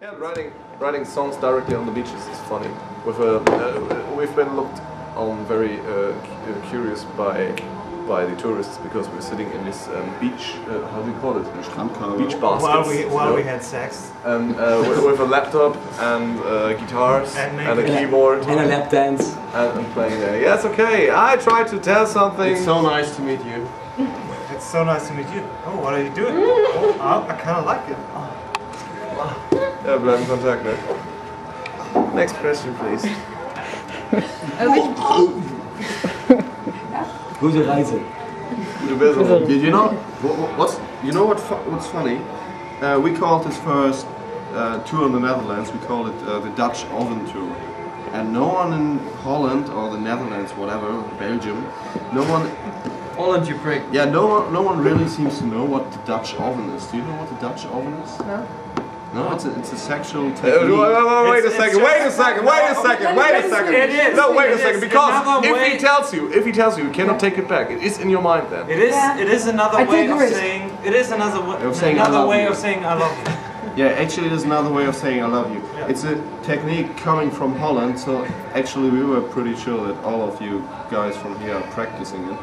Yeah, writing songs directly on the beaches is funny. We've been looked on very curious by the tourists because we're sitting in this beach. How do you call it? Beach baskets. While we had sex. And with a laptop and guitars and a keyboard and a lap dance and playing there. Yes, okay. I tried to tell something. It's so nice to meet you. It's so nice to meet you. Oh, what are you doing? Oh, I kind of like it. Ja, bleiben in Kontakt, ne? Next question, please. Gute Reise. You know what's funny? We called this first tour in the Netherlands. We called it the Dutch Oven Tour, and no one in Holland or the Netherlands, whatever, Belgium, no one. Holland, you prick. Yeah, no one really seems to know what the Dutch oven is. Do you know what the Dutch oven is? No. No, it's a sexual technique. Wait a second. It is. No, wait a second. Because if he tells you, you cannot take it back. It is in your mind then. It is another way of saying. It is another way of saying I love you. Yeah, actually, there's another way of saying I love you. Yeah. It's a technique coming from Holland, so actually we were pretty sure that all of you guys from here are practicing it.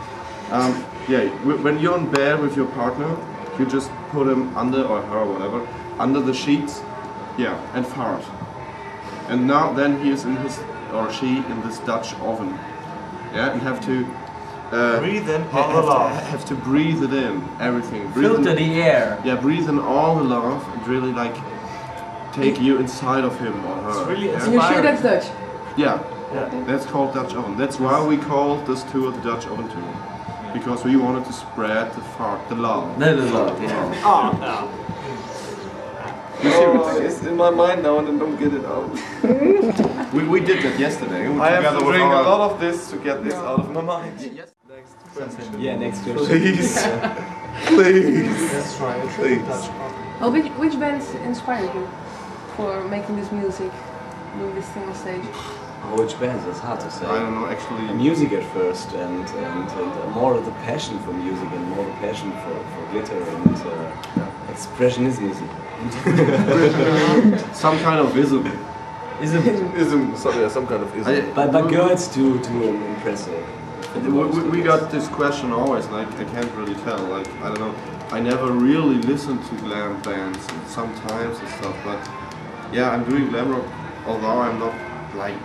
Yeah, when you're in bed with your partner, you just put him under, or her, or whatever, under the sheets, yeah, and fart. And then he is in his, or she, in this Dutch oven. Yeah, and have to breathe in all the love. Have to breathe it in, everything. Filter the air. Yeah, breathe in all the love and really like take you inside of him or her. It's really Are you sure that's Dutch? Yeah. Yeah. That's called Dutch oven. That's why we called this tour the Dutch oven tour. Because we wanted to spread the fart, the love. The love, yeah. Oh, no. It's in my mind now and I don't get it out. we did that yesterday. I have to drink a lot of this to get this out of my mind. Yes. Next question. Yeah, next question. Please. Please. Let's try it. Please. Dutch. Oh, which bands inspired you for making this music, doing this thing on stage? Which bands? That's hard to say. I don't know, actually. Music at first, and more of the passion for music, and more the passion for glitter and expressionism. Some kind of ism. Some kind of ism. But girls to impress her. We got this question always, like I can't really tell. Like I don't know. I never really listened to glam bands sometimes and stuff, but yeah, I'm doing glam rock, although I'm not like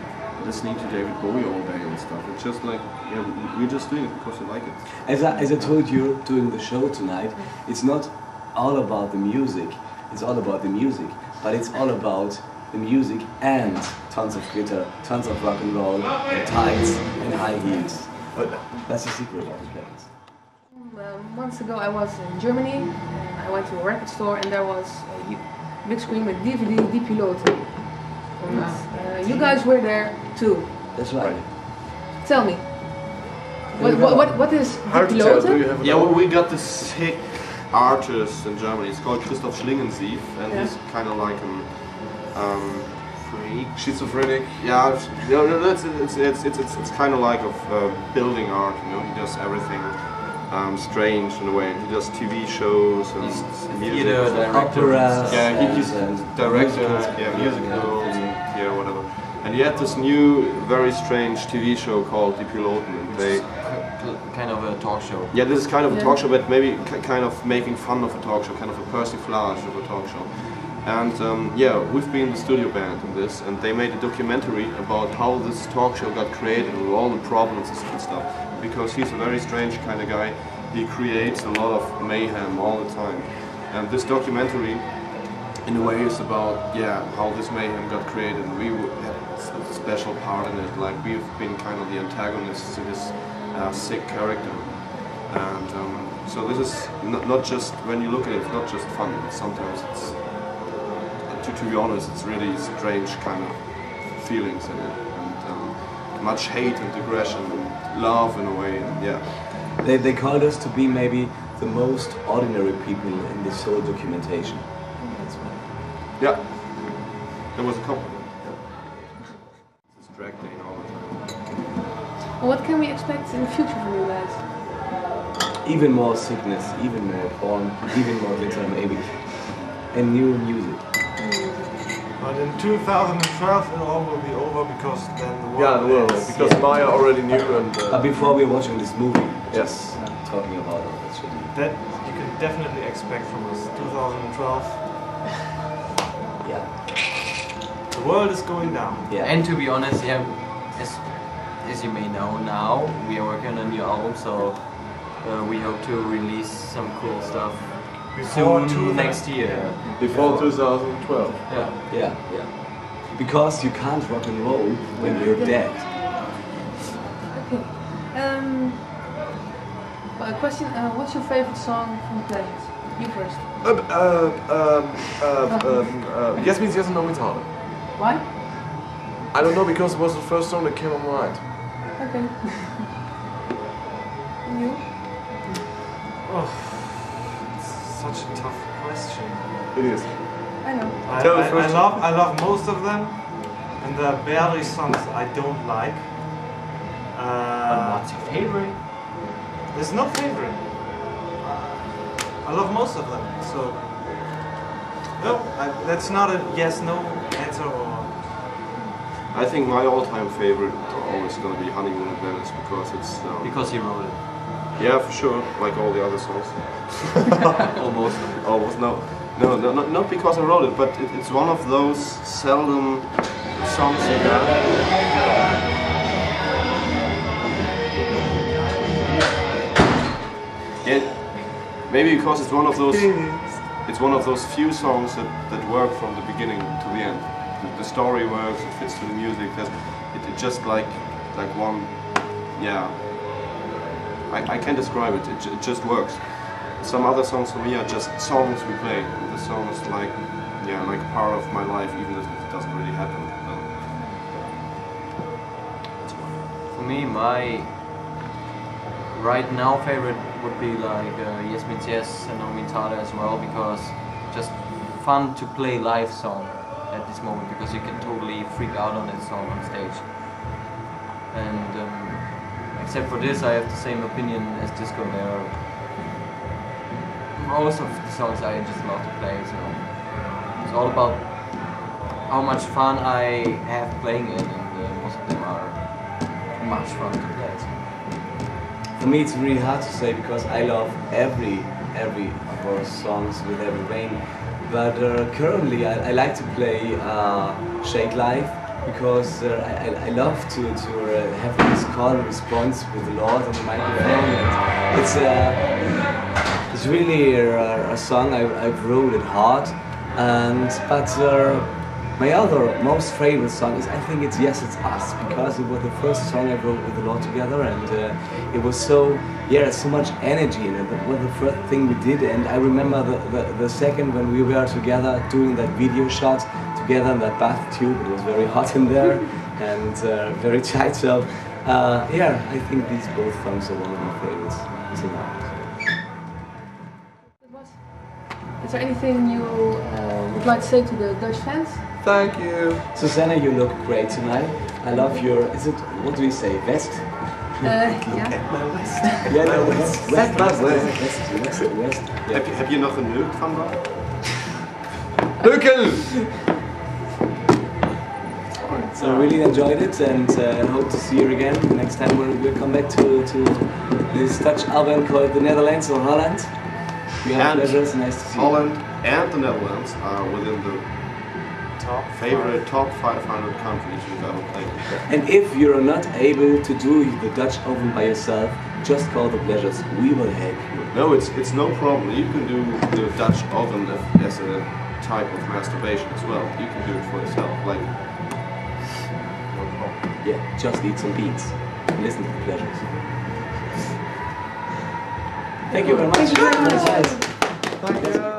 listening to David Bowie all day and stuff. It's just like, yeah, we're just doing it because we like it. As I told you during the show tonight, it's not all about the music. It's all about the music, but it's all about the music and tons of glitter, tons of rock and roll, and tights and high heels. That's the secret of the bands. Months ago I was in Germany and I went to a record store and there was a big screen with DVD Die Piloten. And you guys were there too. That's right. Tell me, what is Die Piloten? Yeah, well, we got this sick artist in Germany. It's called Christoph Schlingensief, and he's kind of like an freak, schizophrenic. Yeah, it's kind of like of building art. You know, he does everything strange in a way. He does TV shows and music, operas. Yeah, he's director. Yeah, musicals. Yeah, whatever. And he had this new, very strange TV show called Die Piloten. And they kind of a talk show. Yeah, this is kind of a talk show, but maybe kind of making fun of a talk show, kind of a persiflage of a talk show. And yeah, we've been the studio band in this, and they made a documentary about how this talk show got created with all the problems and stuff. Because he's a very strange kind of guy. He creates a lot of mayhem all the time. And this documentary, in a way, is about, yeah, how this mayhem got created. And we had a special part in it. Like, we've been kind of the antagonists to his sick character. And so this is not just, when you look at it, it's not just fun. Sometimes it's, to be honest, it's really strange kind of feelings in it. And much hate and aggression and love in a way. And yeah. They called us to be maybe the most ordinary people in this whole documentation. That's why. Yeah. There was a couple. Yeah. It's drag day all the time. Well, what can we expect in the future from you guys? Even more sickness, even more porn, even more glitter maybe. And new music. But in 2012 it all will be over because then the world the world. ends. Because Maya already knew and. But before we're watching this movie, Yes. talking about all that shit. That you can definitely expect from us. 2012. Yeah. The world is going down. Yeah. And to be honest, yeah, as you may know now, we are working on a new album, so we hope to release some cool stuff soon next year. Before 2012. Yeah. Yeah. Because you can't rock and roll when you're dead. Okay. A question, what's your favorite song from the Pleasures? You first. Yes means yes and no means harder. Why? I don't know, because it was the first song that came on mind. Okay. And you? Oh, it's such a tough question. It is. I know. I love most of them, and the barely songs I don't like. What's your favorite? There's no favorite. I love most of them, so no, that's not a yes/no answer. Or I think my all-time favorite is always going to be Honeymoon in Venice because it's. Because he wrote it. Yeah, for sure, like all the other songs. Almost. Almost, no, not because I wrote it, but it's one of those seldom songs you have. Maybe because it's one of those few songs that work from the beginning to the end. The story works, it fits to the music. It just like one, yeah. I can't describe it. It just works. Some other songs for me are just songs we play. The song is like a part of my life, even if it doesn't really happen. For me, my right now favorite would be like Yes Means Yes and No Means Harder as well, because just fun to play live song at this moment, because you can totally freak out on that song on stage. And except for this, I have the same opinion as Disco. Most of the songs I just love to play, so it's all about how much fun I have playing it, and most of them are much fun to play. So. For me, it's really hard to say because I love every of our songs with every vein. But currently, I like to play Shake Live because I love to have this call and response with the Lord on the microphone. And it's really a song I've wrote it hard, but my other most favorite song is, I think it's Yes It's Us, because it was the first song I wrote with the Lord together, and it was so much energy in it. That was the first thing we did, and I remember the second when we were together doing that video shot together in that bathtub. It was very hot in there and very tight, so I think these both songs are one of my favorites until now. Is there anything you would like to say to the Dutch fans? Thank you. Susanna, you look great tonight. I love your, what do we say, vest? Yeah. Ja, no, west. Ja. Heb je nog een leuk vandaag? Leuken! So I really enjoyed it, and hope to see you again next time we'll come back to this Dutch album called The Netherlands or Holland. We have pleasures, nice to see Holland and the Netherlands are within the top 500 countries we've ever played. And if you're not able to do the Dutch oven by yourself, just call the Pleasures. We will help you. No, it's no problem. You can do the Dutch oven as a type of masturbation as well. You can do it for yourself, like no problem. Yeah, just eat some beats and listen to the Pleasures. Thank you very much. Thank you very much. Thank you.